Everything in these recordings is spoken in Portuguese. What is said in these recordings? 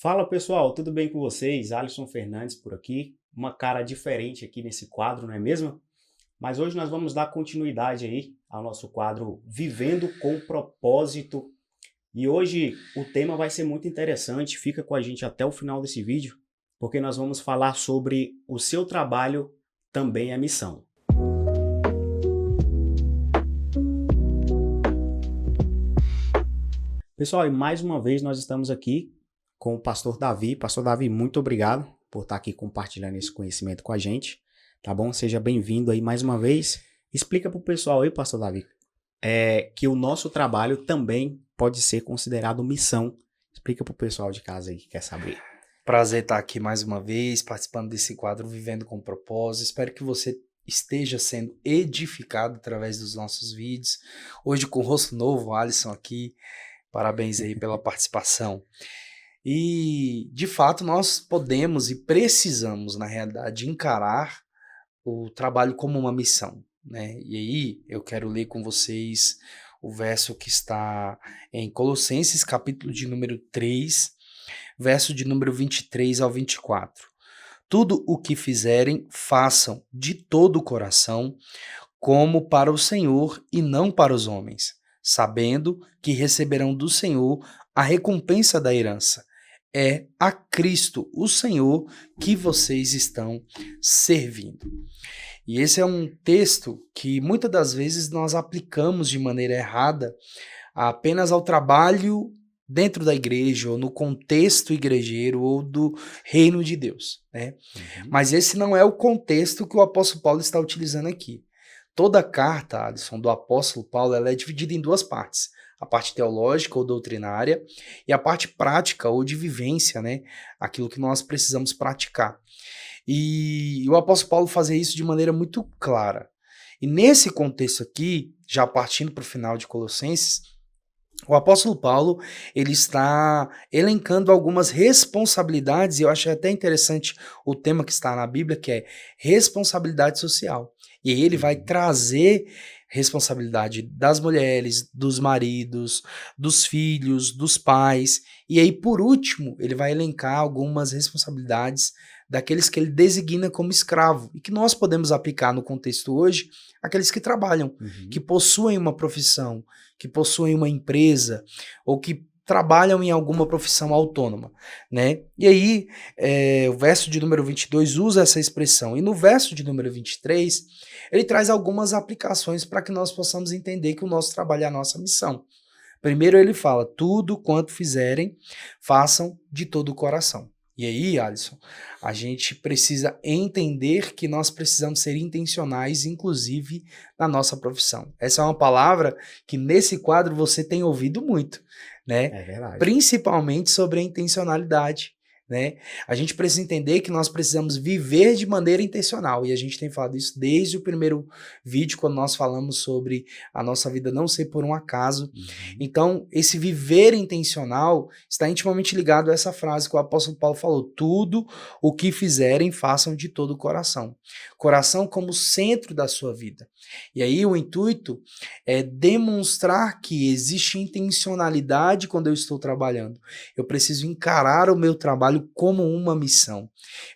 Fala pessoal, tudo bem com vocês? Alisson Fernandes por aqui, uma cara diferente aqui nesse quadro, não é mesmo? Mas hoje nós vamos dar continuidade aí ao nosso quadro Vivendo com Propósito. E hoje o tema vai ser muito interessante, fica com a gente até o final desse vídeo, porque nós vamos falar sobre o seu trabalho também é missão. Pessoal, e mais uma vez nós estamos aqui com o pastor Davi. Pastor Davi, muito obrigado por estar aqui compartilhando esse conhecimento com a gente, tá bom? Seja bem-vindo aí mais uma vez. Explica para o pessoal aí, pastor Davi, que o nosso trabalho também pode ser considerado missão. Explica para o pessoal de casa aí que quer saber. Prazer estar aqui mais uma vez, participando desse quadro Vivendo com Propósito. Espero que você esteja sendo edificado através dos nossos vídeos. Hoje com o rosto novo, Alisson aqui. Parabéns aí pela participação. E, de fato, nós podemos e precisamos, na realidade, encarar o trabalho como uma missão, né? E aí, eu quero ler com vocês o verso que está em Colossenses, capítulo de número 3, verso de número 23 ao 24. Tudo o que fizerem, façam de todo o coração, como para o Senhor e não para os homens, sabendo que receberão do Senhor a recompensa da herança. É a Cristo, o Senhor, que vocês estão servindo. E esse é um texto que muitas das vezes nós aplicamos de maneira errada apenas ao trabalho dentro da igreja, ou no contexto igrejeiro, ou do reino de Deus, né? Mas esse não é o contexto que o apóstolo Paulo está utilizando aqui. Toda a carta, Alisson, do apóstolo Paulo, ela é dividida em duas partes. A parte teológica ou doutrinária e a parte prática ou de vivência, né? Aquilo que nós precisamos praticar. E o apóstolo Paulo fazia isso de maneira muito clara. E nesse contexto aqui, já partindo para o final de Colossenses, o apóstolo Paulo, ele está elencando algumas responsabilidades, e eu acho até interessante o tema que está na Bíblia, que é responsabilidade social. E aí ele vai trazer responsabilidade das mulheres, dos maridos, dos filhos, dos pais, e aí por último, ele vai elencar algumas responsabilidades daqueles que ele designa como escravo, e que nós podemos aplicar no contexto hoje, aqueles que trabalham, que possuem uma profissão, que possuem uma empresa ou que trabalham em alguma profissão autônoma, né? E aí, o verso de número 22 usa essa expressão. E no verso de número 23, ele traz algumas aplicações para que nós possamos entender que o nosso trabalho é a nossa missão. Primeiro ele fala, tudo quanto fizerem, façam de todo o coração. E aí, Alisson, a gente precisa entender que nós precisamos ser intencionais, inclusive na nossa profissão. Essa é uma palavra que nesse quadro você tem ouvido muito, né? É verdade. Principalmente sobre a intencionalidade, né? A gente precisa entender que nós precisamos viver de maneira intencional, e a gente tem falado isso desde o primeiro vídeo, quando nós falamos sobre a nossa vida não ser por um acaso. Então, esse viver intencional está intimamente ligado a essa frase que o apóstolo Paulo falou, tudo o que fizerem, façam de todo o coração. Coração como centro da sua vida. E aí o intuito é demonstrar que existe intencionalidade quando eu estou trabalhando. Eu preciso encarar o meu trabalho como uma missão.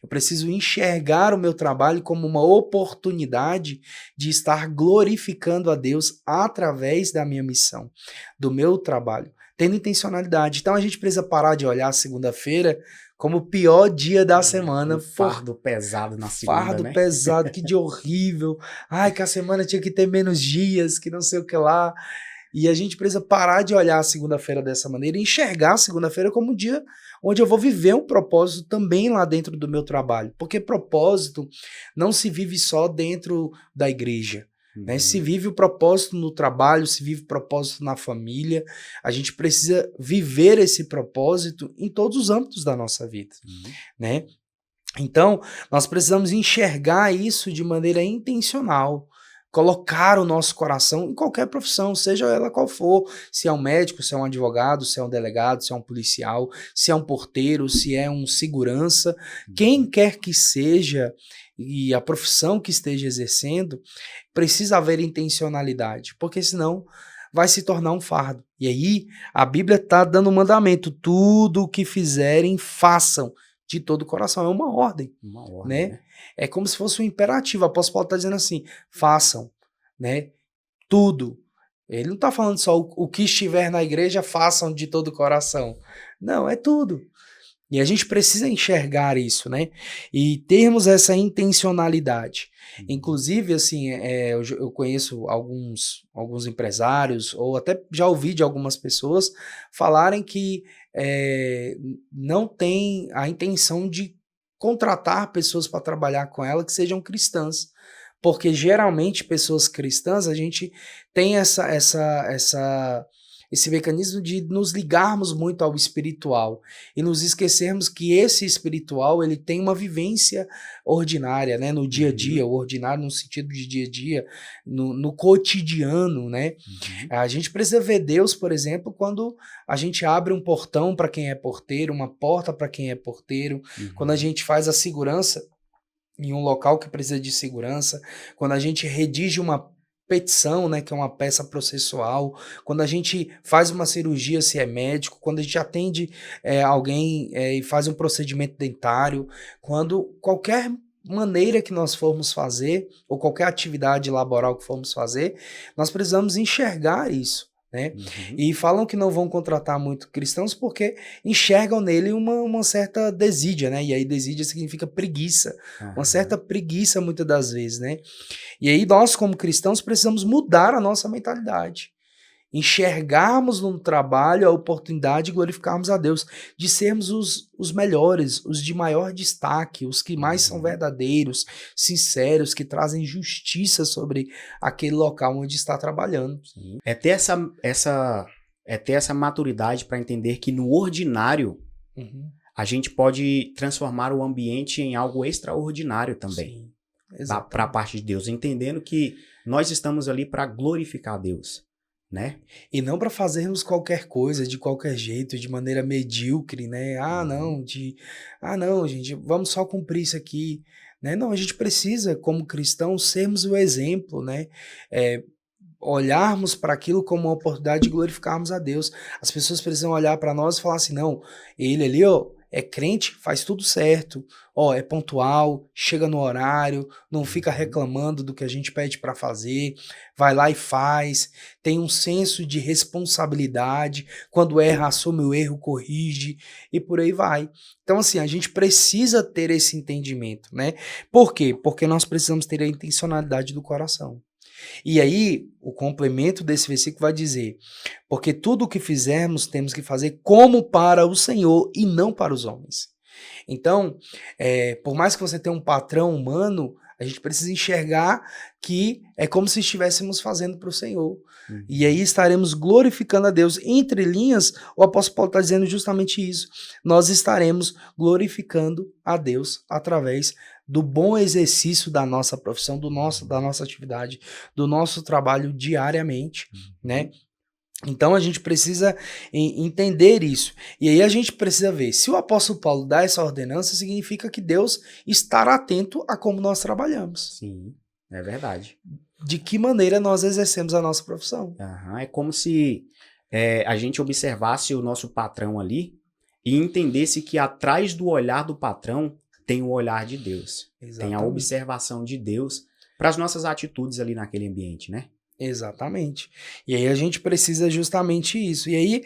Eu preciso enxergar o meu trabalho como uma oportunidade de estar glorificando a Deus através da minha missão, do meu trabalho, tendo intencionalidade. Então a gente precisa parar de olhar a segunda-feira como o pior dia da semana. Fardo pesado na segunda, fardo né? pesado, que dia horrível. Ai, que a semana tinha que ter menos dias, que não sei o que lá. E a gente precisa parar de olhar a segunda-feira dessa maneira e enxergar a segunda-feira como um dia onde eu vou viver um propósito também lá dentro do meu trabalho. Porque propósito não se vive só dentro da igreja, né? Se vive o propósito no trabalho, se vive o propósito na família. A gente precisa viver esse propósito em todos os âmbitos da nossa vida, né? Então, nós precisamos enxergar isso de maneira intencional, colocar o nosso coração em qualquer profissão, seja ela qual for, se é um médico, se é um advogado, se é um delegado, se é um policial, se é um porteiro, se é um segurança, quem quer que seja e a profissão que esteja exercendo, precisa haver intencionalidade, porque senão vai se tornar um fardo. E aí, a Bíblia está dando um mandamento: tudo o que fizerem, façam de todo o coração. É uma ordem, Uma ordem, né? né? É como se fosse um imperativo. O apóstolo Paulo está dizendo assim: façam, né? Tudo. Ele não está falando só o que estiver na igreja, façam de todo o coração. Não, é tudo. E a gente precisa enxergar isso, né? E termos essa intencionalidade. Inclusive, assim, eu conheço alguns empresários, ou até já ouvi de algumas pessoas falarem que não tem a intenção de contratar pessoas para trabalhar com ela que sejam cristãs. Porque geralmente pessoas cristãs, a gente tem esse mecanismo de nos ligarmos muito ao espiritual e nos esquecermos que esse espiritual ele tem uma vivência ordinária, né, no dia a dia, o ordinário no sentido de dia a dia, no cotidiano, né? A gente precisa ver Deus, por exemplo, quando a gente abre um portão para quem é porteiro, uma porta para quem é porteiro, quando a gente faz a segurança em um local que precisa de segurança, quando a gente redige uma petição, né, que é uma peça processual, quando a gente faz uma cirurgia, se é médico, quando a gente atende alguém e faz um procedimento dentário, quando qualquer maneira que nós formos fazer, ou qualquer atividade laboral que formos fazer, nós precisamos enxergar isso, né? E falam que não vão contratar muito cristãos porque enxergam nele uma certa desídia, né? E aí desídia significa preguiça, uma certa preguiça muitas das vezes, né? E aí nós como cristãos precisamos mudar a nossa mentalidade. Enxergarmos no trabalho a oportunidade de glorificarmos a Deus, de sermos os melhores, os de maior destaque, os que mais são verdadeiros, sinceros, que trazem justiça sobre aquele local onde está trabalhando. Sim. É ter essa maturidade para entender que no ordinário a gente pode transformar o ambiente em algo extraordinário também. Para a parte de Deus, entendendo que nós estamos ali para glorificar a Deus. Né? E não para fazermos qualquer coisa de qualquer jeito, de maneira medíocre, né? Não, gente, vamos só cumprir isso aqui, né? Não, a gente precisa, como cristãos, sermos o exemplo, né? Olharmos para aquilo como uma oportunidade de glorificarmos a Deus. As pessoas precisam olhar para nós e falar assim: não, ele ali, ó, é crente, faz tudo certo, ó, é pontual, chega no horário, não fica reclamando do que a gente pede para fazer, vai lá e faz, tem um senso de responsabilidade, quando erra, assume o erro, corrige e por aí vai. Então, assim, a gente precisa ter esse entendimento, né? Por quê? Porque nós precisamos ter a intencionalidade do coração. E aí, o complemento desse versículo vai dizer: porque tudo o que fizermos temos que fazer como para o Senhor e não para os homens. Então, por mais que você tenha um patrão humano, a gente precisa enxergar que é como se estivéssemos fazendo para o Senhor. E aí estaremos glorificando a Deus. Entre linhas, o apóstolo Paulo está dizendo justamente isso. Nós estaremos glorificando a Deus através do bom exercício da nossa profissão, da nossa atividade, do nosso trabalho diariamente, né? Então a gente precisa entender isso. E aí a gente precisa ver, se o apóstolo Paulo dá essa ordenança, significa que Deus estará atento a como nós trabalhamos. Sim, é verdade. De que maneira nós exercemos a nossa profissão. É como se a gente observasse o nosso patrão ali e entendesse que atrás do olhar do patrão tem o olhar de Deus. Exatamente. Tem a observação de Deus para as nossas atitudes ali naquele ambiente, né? Exatamente. E aí a gente precisa justamente isso. E aí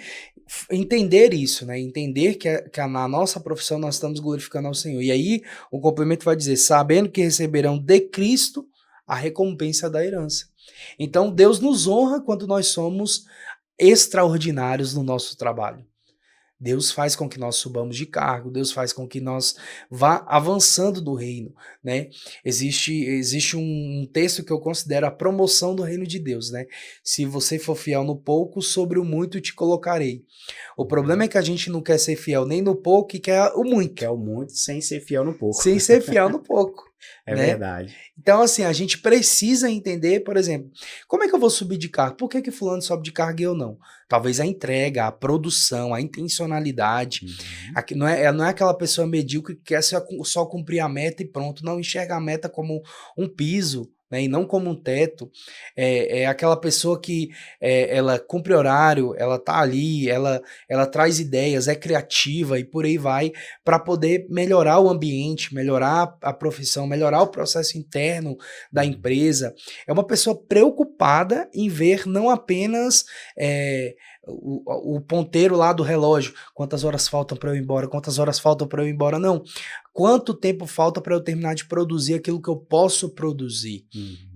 entender isso, né? Entender que na nossa profissão nós estamos glorificando ao Senhor. E aí o complemento vai dizer: sabendo que receberão de Cristo a recompensa da herança. Então Deus nos honra quando nós somos extraordinários no nosso trabalho. Deus faz com que nós subamos de cargo, Deus faz com que nós vá avançando do reino, né? Existe um texto que eu considero a promoção do reino de Deus, né? Se você for fiel no pouco, sobre o muito te colocarei. O problema é que a gente não quer ser fiel nem no pouco e quer o muito. Quer o muito sem ser fiel no pouco. Sem ser fiel no pouco. É, né? Verdade. Então, assim, a gente precisa entender, por exemplo, como é que eu vou subir de cargo? Por que fulano sobe de cargo e eu não? Talvez a entrega, a produção, a intencionalidade. Não é aquela pessoa medíocre que quer só cumprir a meta e pronto. Não enxerga a meta como um piso, né, e não como um teto, é aquela pessoa que ela cumpre horário, ela tá ali, ela traz ideias, é criativa e por aí vai, para poder melhorar o ambiente, melhorar a profissão, melhorar o processo interno da empresa. É uma pessoa preocupada em ver não apenas o ponteiro lá do relógio, quantas horas faltam para eu ir embora, quantas horas faltam para eu ir embora, não. Quanto tempo falta para eu terminar de produzir aquilo que eu posso produzir,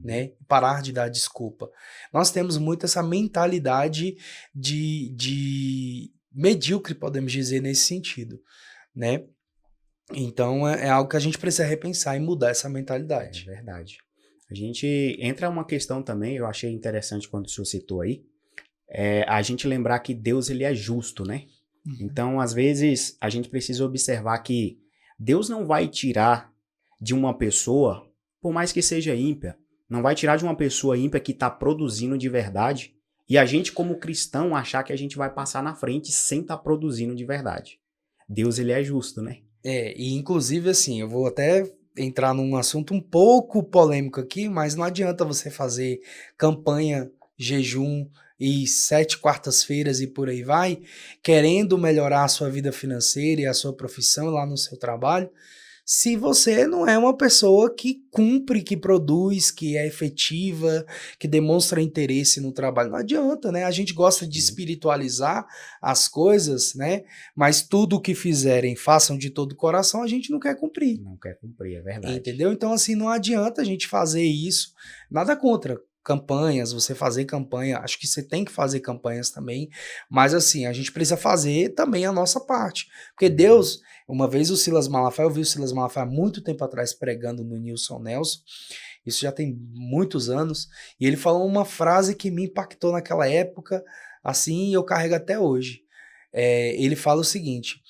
né? Parar de dar desculpa. Nós temos muito essa mentalidade de medíocre, podemos dizer, nesse sentido, né? Então é algo que a gente precisa repensar e mudar essa mentalidade. É verdade. A gente entra uma questão também, eu achei interessante quando o senhor citou aí, a gente lembrar que Deus ele é justo, né? Então, às vezes, a gente precisa observar que Deus não vai tirar de uma pessoa, por mais que seja ímpia, não vai tirar de uma pessoa ímpia que está produzindo de verdade e a gente, como cristão, achar que a gente vai passar na frente sem estar produzindo de verdade. Deus, ele é justo, né? E inclusive assim, eu vou até entrar num assunto um pouco polêmico aqui, mas não adianta você fazer campanha, jejum e 7 quartas-feiras e por aí vai, querendo melhorar a sua vida financeira e a sua profissão lá no seu trabalho, se você não é uma pessoa que cumpre, que produz, que é efetiva, que demonstra interesse no trabalho. Não adianta, né? A gente gosta de espiritualizar as coisas, né? Mas tudo o que fizerem, façam de todo o coração, a gente não quer cumprir. Não quer cumprir, é verdade. Entendeu? Então, assim, não adianta a gente fazer isso. Nada contra campanhas, você fazer campanha, acho que você tem que fazer campanhas também, mas assim, a gente precisa fazer também a nossa parte, porque Deus, uma vez o Silas Malafaia, eu vi o Silas Malafaia há muito tempo atrás pregando no Nilson Nelson, isso já tem muitos anos, e ele falou uma frase que me impactou naquela época, assim, e eu carrego até hoje. Ele fala o seguinte,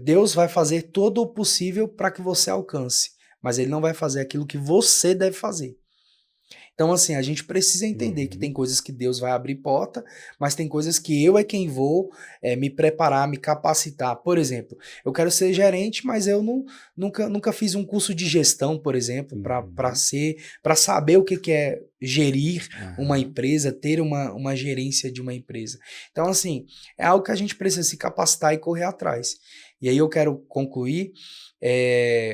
Deus vai fazer todo o possível para que você alcance, mas ele não vai fazer aquilo que você deve fazer. Então, assim, a gente precisa entender que tem coisas que Deus vai abrir porta, mas tem coisas que eu é quem vou me preparar, me capacitar. Por exemplo, eu quero ser gerente, mas eu nunca fiz um curso de gestão, por exemplo, para saber o que é gerir uma empresa, ter uma gerência de uma empresa. Então, assim, é algo que a gente precisa se capacitar e correr atrás. E aí eu quero concluir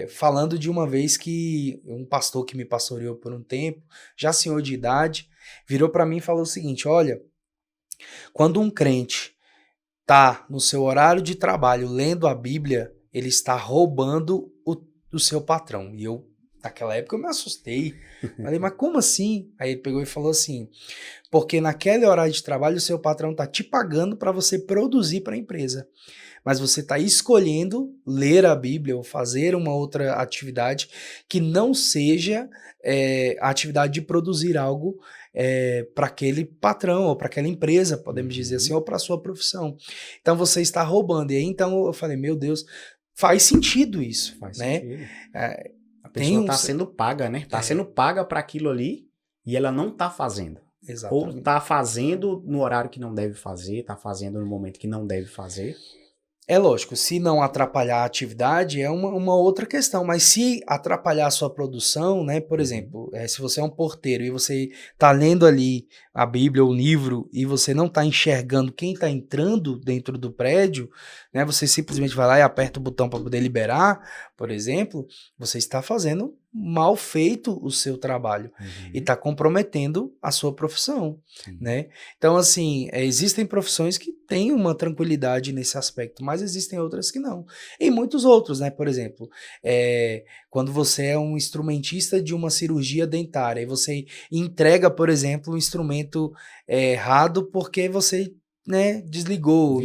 falando de uma vez que um pastor que me pastoreou por um tempo, já senhor de idade, virou para mim e falou o seguinte: olha, quando um crente tá no seu horário de trabalho lendo a Bíblia, ele está roubando o seu patrão. E eu, naquela época, eu me assustei. Falei, mas como assim? Aí ele pegou e falou assim, porque naquele horário de trabalho o seu patrão tá te pagando para você produzir para a empresa. Mas você está escolhendo ler a Bíblia ou fazer uma outra atividade que não seja a atividade de produzir algo para aquele patrão ou para aquela empresa, podemos dizer assim, ou para a sua profissão. Então você está roubando. E aí então eu falei, meu Deus, faz sentido isso. Faz né? sentido. A pessoa está sendo paga, né? Está sendo paga para aquilo ali e ela não está fazendo. Exatamente. Ou está fazendo no horário que não deve fazer, está fazendo no momento que não deve fazer. É lógico, se não atrapalhar a atividade é uma outra questão, mas se atrapalhar a sua produção, né, por exemplo, se você é um porteiro e você está lendo ali a Bíblia ou o livro e você não está enxergando quem está entrando dentro do prédio, né, você simplesmente vai lá e aperta o botão para poder liberar, por exemplo, você está fazendo mal feito o seu trabalho e está comprometendo a sua profissão, né? Então, assim, existem profissões que têm uma tranquilidade nesse aspecto, mas existem outras que não. E muitos outros, né? Por exemplo, quando você é um instrumentista de uma cirurgia dentária e você entrega, por exemplo, um instrumento errado porque você desligou,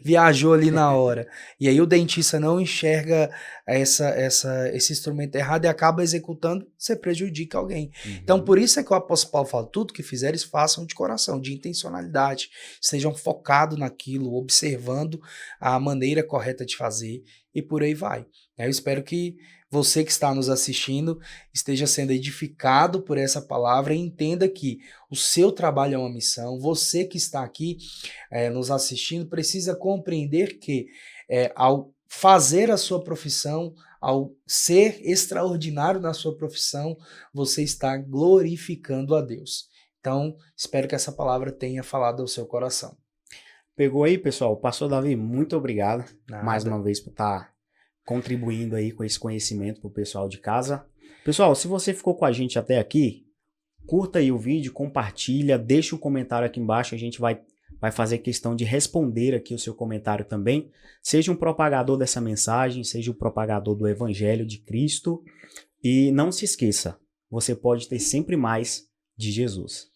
viajou ali na hora. E aí o dentista não enxerga esse instrumento errado e acaba executando, você prejudica alguém. Então, por isso é que o apóstolo Paulo fala, tudo que fizeres, façam de coração, de intencionalidade, sejam focados naquilo, observando a maneira correta de fazer e por aí vai. Eu espero que você que está nos assistindo esteja sendo edificado por essa palavra e entenda que o seu trabalho é uma missão. Você que está aqui nos assistindo precisa compreender que ao fazer a sua profissão, ao ser extraordinário na sua profissão, você está glorificando a Deus. Então, espero que essa palavra tenha falado ao seu coração. Pegou aí, pessoal? Pastor Davi, muito obrigado mais Nada. uma vez por estar contribuindo aí com esse conhecimento para o pessoal de casa. Pessoal, se você ficou com a gente até aqui, curta aí o vídeo, compartilha, deixa um comentário aqui embaixo, a gente vai fazer questão de responder aqui o seu comentário também. Seja um propagador dessa mensagem, seja um propagador do Evangelho de Cristo. E não se esqueça, você pode ter sempre mais de Jesus.